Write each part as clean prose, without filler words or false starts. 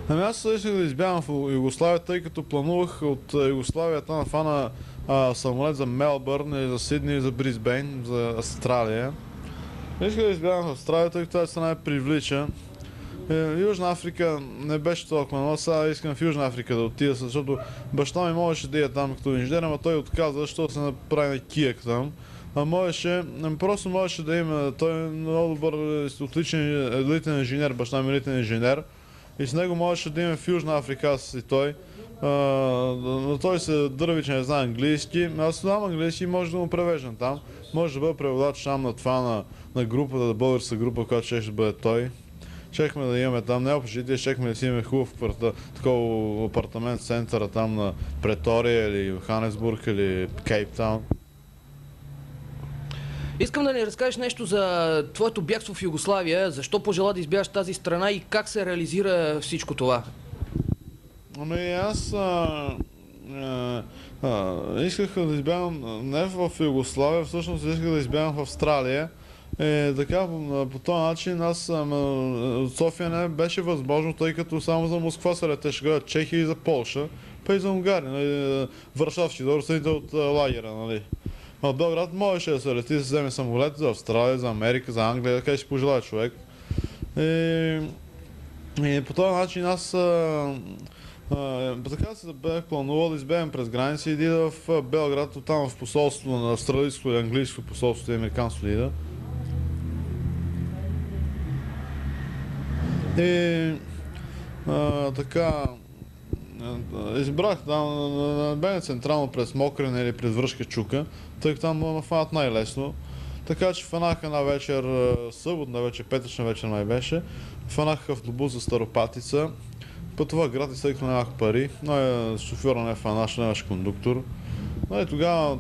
Ами аз исках да избягам в Югославия, тъй като планувах от Югославия там да фана самолет за Мелбърн, или за Сидни, или за Бризбейн, за Австралия. Исках да избягам в Австралия, тъй като тази страна ме привлича. Южна Африка не беше толкова, но сега искам в Южна Африка да отида, защото баща ми можеше да иде там като инженер, но той отказа, защото се направи на киек там. Просто можеше да има, той е много добър, отличен, елитен инженер, баща ми е елитен инженер. И с него можеше да има в Южна Африка, аз и той. Но той се дърви, че не знае английски. Аз знам английски и може да му превеждам там. Може да бъде преводач там на това, на групата, да българска група, която ще бъде той. Чехме да имаме там, не общите, чехме да си имаме хубав такова апартамент в центъра там на Претория или Ханесбург или Кейптаун. Искам да ни разкажеш нещо за твоето бягство в Югославия, защо пожела да избягаш тази страна и как се реализира всичко това? Ами аз исках да избягам не в Югославия, всъщност исках да избягам в Австралия. Така, по този начин аз от София не беше възможно, тъй като само за Москва се летеше, за Чехия и за Полша, па и за Унгария, нали, Варшавски до страните от лагера, нали. От Белград можеше да се лети, да се вземе самолет за Австралия, за Америка, за Англия, къде си пожелая човек. И по този начин аз така се бях планувал да избегам през граница и да ида в Белград, там в посолство на австралийско и английско посолство и американско да ида. И така избрах там, бе централно през Мокрене или през Връшка чука, тъй като там ме фанат най-лесно. Така че фанах една вечер, съботна вечер, петъчна вечер май беше, фанах автобус за Старопатица. Пътувах град и след като нямах пари, но шофьора не фанаше, нямаше кондуктор.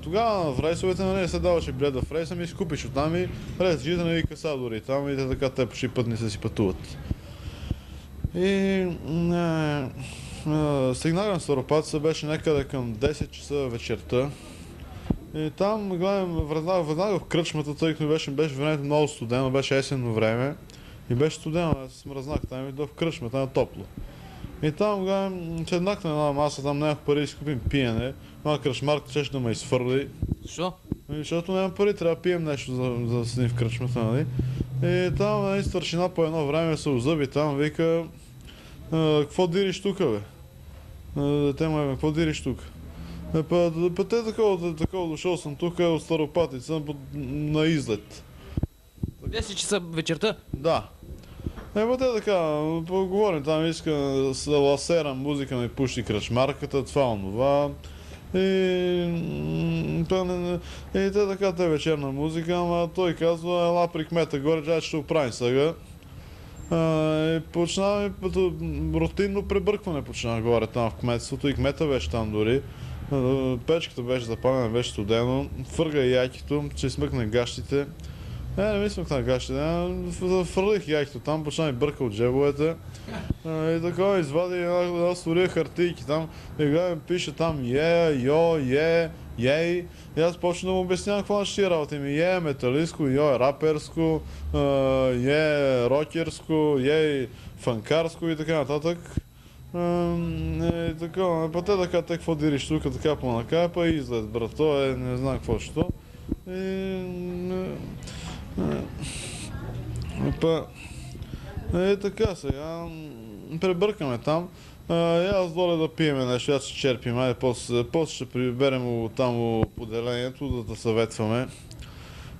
Тогава в рейсовете не се даваше билет в рейса, ми изкупиш оттам и рейсовете не ви каса дори там и те така те почти пътници си пътуват. И стигнах на Старопатица, беше някъде към 10 часа вечерта. И там гледам, веднага в кръчмата, тъй като беше времето много студено, беше есенно време. И беше студено, аз се мръзнах там и в кръчмата, на топло. И там гледам, седнах на една маса, там нямах пари да изкупим пиене. Моя кръчмарка щеше да ме изфърли. Защо? Защото нямам пари, трябва да пием нещо, за да седим в кръчмата, нали? И там нали, старшина по едно време се озъби там, вика: какво дириш тука, бе? Дете му е, какво дириш тук? Те такова дошъл съм тук от Старопатица на излет. 10 часа вечерта? Да. Те така, поговорим там, иска да се ласерам музика, ми пуши кръчмарката, това, онова. И те така, те вечерна музика, ама той казва: ела при кмета горе, джай ще оправим сега. И почнаваме рутинно пребъркване почна горе там в кметството и кмета беше там дори. Печката беше запалена, беше студено, фърга яйкито, че смъкна гащите. Не ми смъкна гащите, фърлих яйкито там, почна ми бърка от джебовете. И така извади една стория хартийки там и гледам, пише там ей. И аз почна да му обяснявам какво ще ти работи. Е металистко, е раперско, е рокерско, е фанкарско и така нататък. Така, па те така, те какво дириш тук, така по-нака, па излез, брат, то не знам какво ще. Така сега, пребъркаме там. Аз доля да пиеме нещо, аз ще черпим, айде после ще приберем там поделението, да съветваме.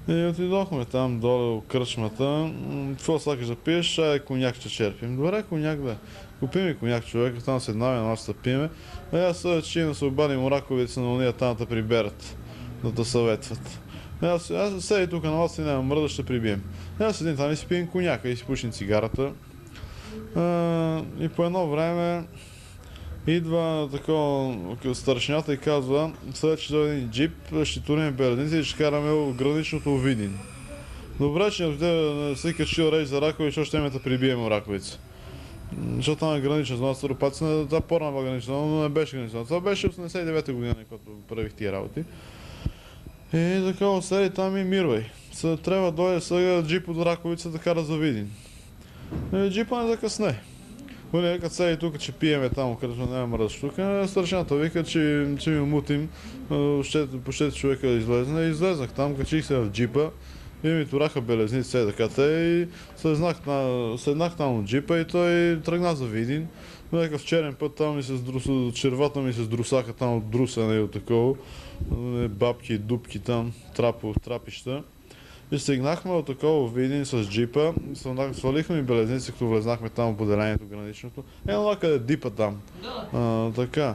И отидохме там долу кръчмата. Какво сакаш да пиеш? Айде коняк ще черпим. Добре, коняк да. Купим и коняк човек, там седнаме на нас да пиеме. Аз ще да се обадим раковица на уния там да приберат, да съветват. Аз седи тук на вас и няма мръда, ще прибием. Аз седим там и си пием коняка и си пушим цигарата. И по едно време идва такова старшината и казва: след че дойде един джип, ще турим белезници и ще караме в граничното Видин. Добре, че не си качил рейс за Раковица, защото ще имаме да прибием Раковица. Защото там е гранична зона, Старопатица, това порна гранична зона, но не беше гранична. Това беше 89-та година, когато правих тия работи. И така седи там и мирвай. Трябва да дойде сега джип от Раковица да кара за Видин. Джипа не закъсне. Поне вика цели тук, че пиеме там, където няма мръс тук. Старшината вика, че ми мутим, по 6 човека да излезне. И излезнах там, качих се в джипа и ми тураха белезници, така те и седнах там от джипа и той тръгна за Видин. Някакъв черен път там червата ми се сдрусаха там от друсане и от такова. Бабки, дупки там, трапища. И стигнахме от такова в Видин с джипа, свалихме и белезници, като влезнахме там в поделението граничното. Едно къде дипа там. Така.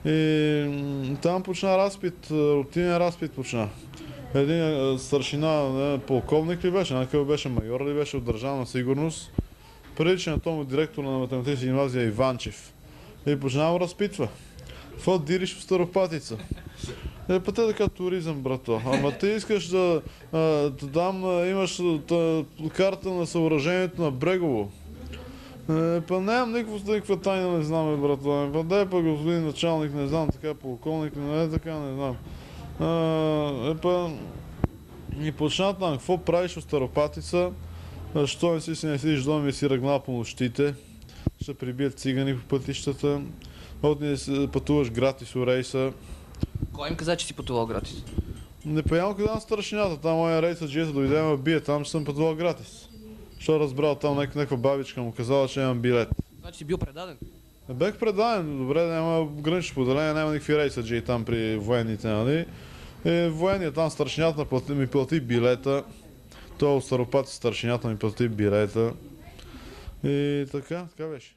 И там почна разпит, рутинен разпит почна. Един старшина, полковник ли беше, някакъв беше майор ли беше от Държавна сигурност. Прилича на тому директор на математическа гимназия Иванчев. И почна да разпитва. Какво дириш в Старопатица? Пъте така туризъм, брато. Ама ти искаш да там имаш карта на съоръжението на Брегово. Па нямам никаква тайна, не знам, брато. Па дай па господин началник, не знам, така полковник, не така, не знам. И почна там, какво правиш в Старопатица? Що не си дома и си ръгнал по нощите? Ще прибият цигани по пътищата. Пътуваш гратис у рейса. Кой им каза, че си пътувал гратис? Не появам къде на старшината, там моя рейса джиета дойде ме бие, там че съм пътувал гратис. Що разбрал там някаква бабичка му казала, че имам билет. Значи си бил предаден? Не бех предаден, добре, няма гранично поделение, няма никакви рейса джи там при военните, нали? Военният там старшината ми плати билета. Той от Старопати старшината ми плати билета. И така беше.